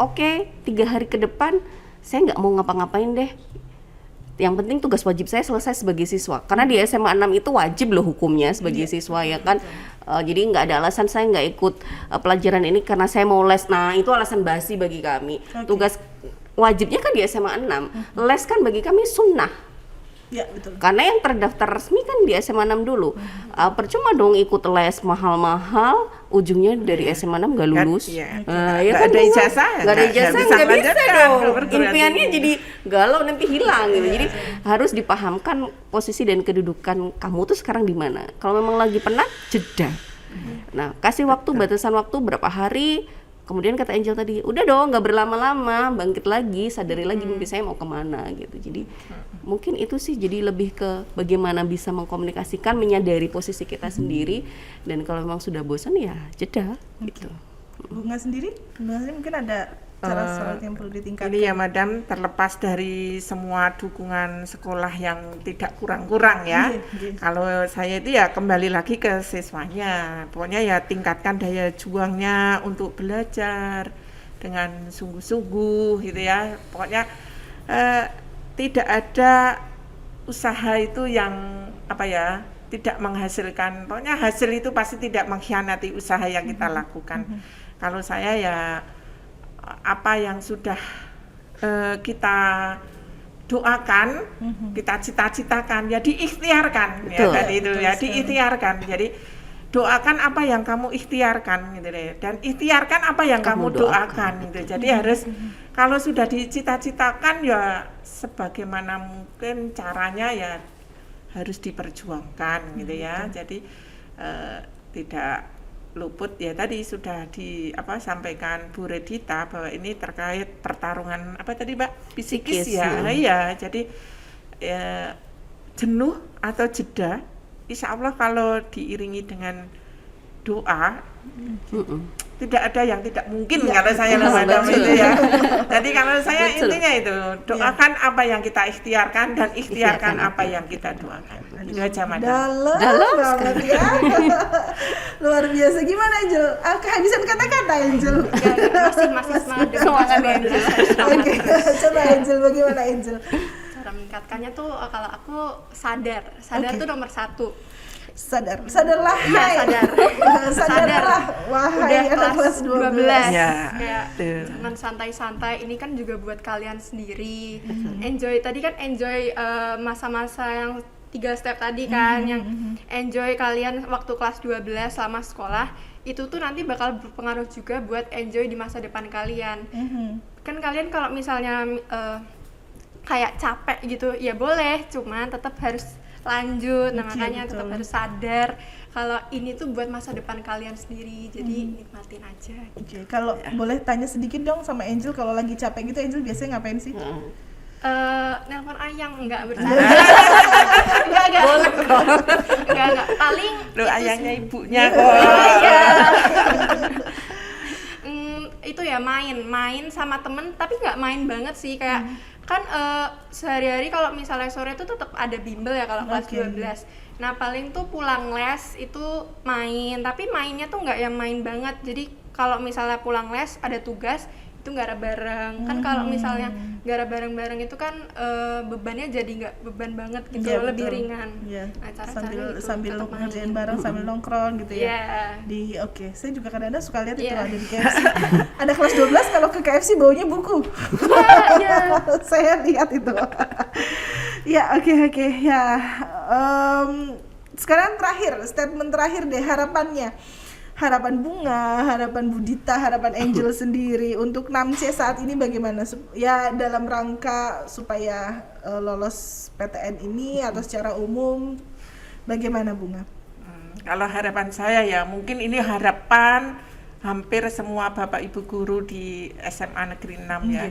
Oke, 3 hari ke depan saya nggak mau ngapa-ngapain deh. Yang penting tugas wajib saya selesai sebagai siswa. Karena di SMA 6 itu wajib loh hukumnya sebagai siswa ya kan. Jadi nggak ada alasan saya nggak ikut pelajaran ini karena saya mau les. Nah itu alasan basi bagi kami. Tugas wajibnya kan di SMA 6. Les kan bagi kami sunnah. Ya, betul. Karena yang terdaftar resmi kan di SMA 6 dulu. Percuma dong ikut les mahal-mahal, ujungnya dari SMA 6 gak lulus. Ya kan ada ijazah, nggak ada ijazah, bisa nggak bisa melanjutkan dong. perguruan Impiannya tinggi. jadi galau, nanti hilang gitu. Jadi harus dipahamkan posisi dan kedudukan kamu tuh sekarang di mana. Kalau memang lagi penat, jeda. Nah, kasih waktu, batasan waktu berapa hari. Kemudian kata Angel tadi, udah dong nggak berlama-lama, bangkit lagi, sadari lagi mimpi saya mau kemana gitu. Jadi mungkin itu sih, jadi lebih ke bagaimana bisa mengkomunikasikan, menyadari posisi kita sendiri, dan kalau memang sudah bosan ya jeda gitu. Bunga sendiri mungkin ada cara yang perlu ditingkatkan. Ini ya Madam, terlepas dari semua dukungan sekolah yang tidak kurang-kurang ya. Kalau saya itu ya kembali lagi ke siswanya. Pokoknya ya tingkatkan daya juangnya untuk belajar dengan sungguh-sungguh gitu ya. Pokoknya tidak ada usaha itu yang tidak menghasilkan, pokoknya hasil itu pasti tidak mengkhianati usaha yang kita lakukan. Kalau saya ya apa yang sudah kita doakan, kita cita-citakan, ya diikhtiarkan. Ya Betul. tadi itu ya diikhtiarkan. Jadi doakan apa yang kamu ikhtiarkan gitu deh, dan ikhtiarkan apa yang kamu doakan gitu. Jadi harus kalau sudah dicita-citakan ya sebagaimana mungkin caranya ya harus diperjuangkan gitu ya. Jadi tidak luput ya, tadi sudah sampaikan Bu Redita bahwa ini terkait pertarungan apa tadi Mbak, psikis ya. Iya, jadi jenuh atau jeda insya Allah kalau diiringi dengan doa tidak ada yang tidak mungkin kalau saya memandang itu ya. Jadi kalau saya intinya itu doakan apa yang kita ikhtiarkan dan ikhtiarkan apa yang kita doakan. Itu aja Madam. Dalam banget ya. Luar biasa. Gimana Angel? Kehabisan kata-kata Angel. Masih semangat Angel. Oke, coba Angel, bagaimana Angel? Cara meningkatkannya tuh kalau aku sadar tuh nomor 1. Sadarlah, Iya, hai. Sadarlah, wahai Udah anak kelas 12. Ya, Kayak betul. jangan santai-santai, ini kan juga buat kalian sendiri. Enjoy, tadi kan enjoy masa-masa yang 3 step tadi kan, yang enjoy kalian waktu kelas 12 selama sekolah, itu tuh nanti bakal berpengaruh juga buat enjoy di masa depan kalian. Kan kalian kalau misalnya kayak capek gitu, ya boleh, cuman tetap harus lanjut. Nah makanya tetap harus sadar kalau ini tuh buat masa depan kalian sendiri, jadi nikmatin aja. Oke, kalau boleh tanya sedikit dong sama Angel, kalau lagi capek gitu Angel biasanya ngapain sih? Nelpon ayang, enggak bercanda. enggak. Enggak. Paling Loh, itu ayangnya sih. ibunya kok. Iya. Itu ya main sama temen, tapi nggak main banget sih, kayak kan sehari-hari kalau misalnya sore itu tetap ada bimbel ya kalau kelas 12. Nah paling tuh pulang les itu main, tapi mainnya tuh nggak yang main banget. Jadi kalau misalnya pulang les ada tugas itu nggak bareng kan, kalau misalnya nggak bareng-bareng itu kan bebannya jadi nggak beban banget gitu, Iya, lebih betul. ringan. Iya. Nah sambil tetap ngerjain main. bareng sambil nongkrong gitu ya. Iya. Oke, saya juga kadang-kadang suka lihat itu Iya. ada di KFC. Ada kelas 12 kalau ke KFC baunya buku. Iya. Saya lihat itu. Ya, oke. Ya. Sekarang statement terakhir deh, harapan Bunga, harapan Budita, harapan Angel sendiri untuk 6C saat ini bagaimana? Ya dalam rangka supaya lolos PTN ini atau secara umum bagaimana Bunga? Kalau harapan saya ya mungkin ini harapan hampir semua Bapak Ibu guru di SMA Negeri 6 ya.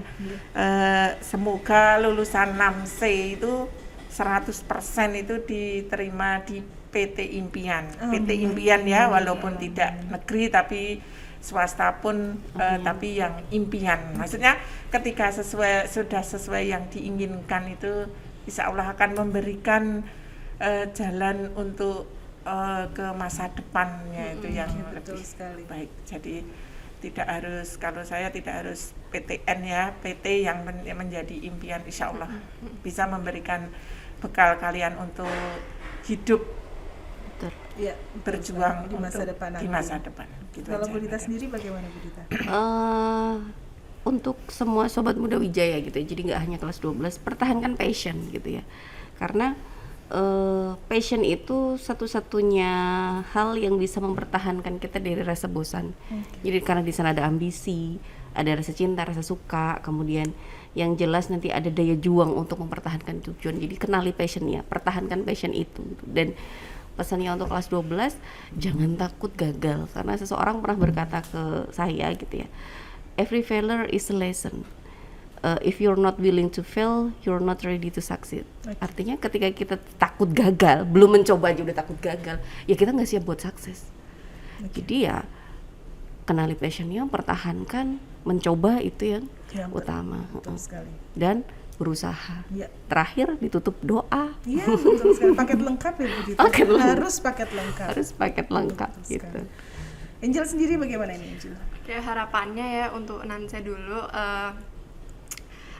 Semoga lulusan 6C itu 100% itu diterima di PT Impian. PT Impian ya, walaupun tidak negeri tapi swasta pun tapi yang impian. Maksudnya ketika sudah sesuai yang diinginkan itu insya Allah akan memberikan jalan untuk ke masa depannya itu yang lebih baik. Jadi tidak harus, kalau saya tidak harus PTN ya, PT yang menjadi impian insya Allah bisa memberikan bekal kalian untuk hidup Ya, berjuang di masa untuk depan. di masa depan. Gitu Kalau aja, Budita Madam. sendiri bagaimana Budita? Untuk semua sobat muda Wijaya gitu ya, jadi nggak hanya kelas 12, pertahankan passion gitu ya, karena passion itu satu-satunya hal yang bisa mempertahankan kita dari rasa bosan. Jadi karena di sana ada ambisi, ada rasa cinta, rasa suka, kemudian yang jelas nanti ada daya juang untuk mempertahankan tujuan. Jadi kenali passionnya, pertahankan passion itu gitu. Dan pesannya untuk kelas 12, jangan takut gagal, karena seseorang pernah berkata ke saya gitu ya, every failure is a lesson. If you're not willing to fail, you're not ready to succeed. Artinya ketika kita takut gagal, belum mencoba aja udah takut gagal, ya kita nggak siap buat sukses. Jadi ya kenali passionnya, pertahankan, mencoba itu yang utama. Betul sekali. Dan berusaha. Ya. Terakhir ditutup doa. Iya, betul sekali. Paket lengkap ya Budita. Paket lengkap. Harus paket lengkap. Harus paket lengkap Betul gitu. sekali. Angel sendiri bagaimana ini Angel? Kayak harapannya ya untuk Nancy dulu,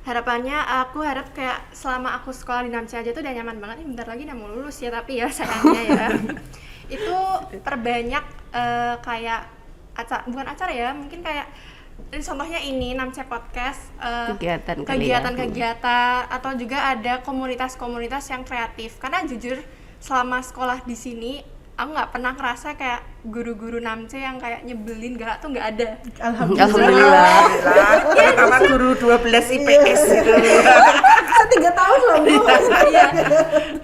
harapannya aku harap kayak selama aku sekolah di Namce aja tuh udah nyaman banget. Ini bentar lagi udah mau lulus ya, tapi ya sayangnya ya itu perbanyak kayak bukan acara ya, mungkin kayak contohnya ini Namce Podcast, kegiatan-kegiatan atau juga ada komunitas-komunitas yang kreatif. Karena jujur selama sekolah di sini aku nggak pernah ngerasa kayak guru-guru Namce yang kayak nyebelin, galak tuh nggak ada. Alhamdulillah. Pertama guru 12 IPS itu. Saya 3 tahun loh Bu. Iya.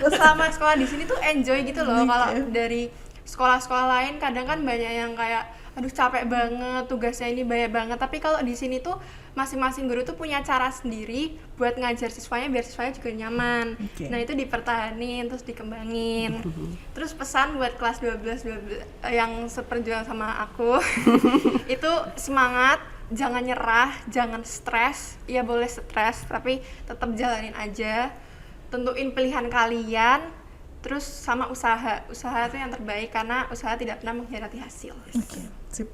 Selama sekolah di sini tuh enjoy gitu loh. Kalau dari sekolah-sekolah lain kadang kan banyak yang kayak aduh capek banget, tugasnya ini banyak banget. Tapi kalau di sini tuh masing-masing guru tuh punya cara sendiri buat ngajar siswanya biar siswanya juga nyaman. Nah, itu dipertahanin terus dikembangin. Terus pesan buat kelas 12 yang seperjuangan sama aku itu semangat, jangan nyerah, jangan stres. Ya boleh stres, tapi tetap jalanin aja. Tentuin pilihan kalian. Terus sama usaha itu yang terbaik karena usaha tidak pernah mengkhianati hasil. Sip.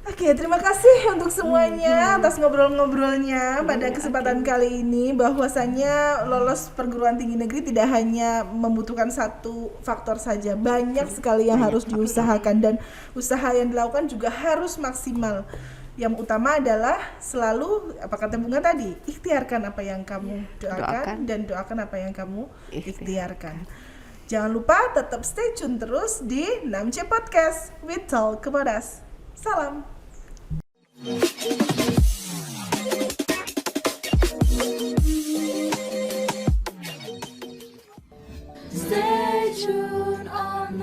Oke, terima kasih untuk semuanya atas ngobrol-ngobrolnya pada kesempatan kali ini. Bahwasannya lolos perguruan tinggi negeri tidak hanya membutuhkan satu faktor saja, banyak sekali yang harus diusahakan dan usaha yang dilakukan juga harus maksimal. Yang utama adalah selalu apa kata Bunga tadi, ikhtiarkan apa yang kamu doakan dan doakan apa yang kamu ikhtiarkan. Jangan lupa tetap stay tune terus di Namce Podcast. We talk about us. Salam. Stay tuned on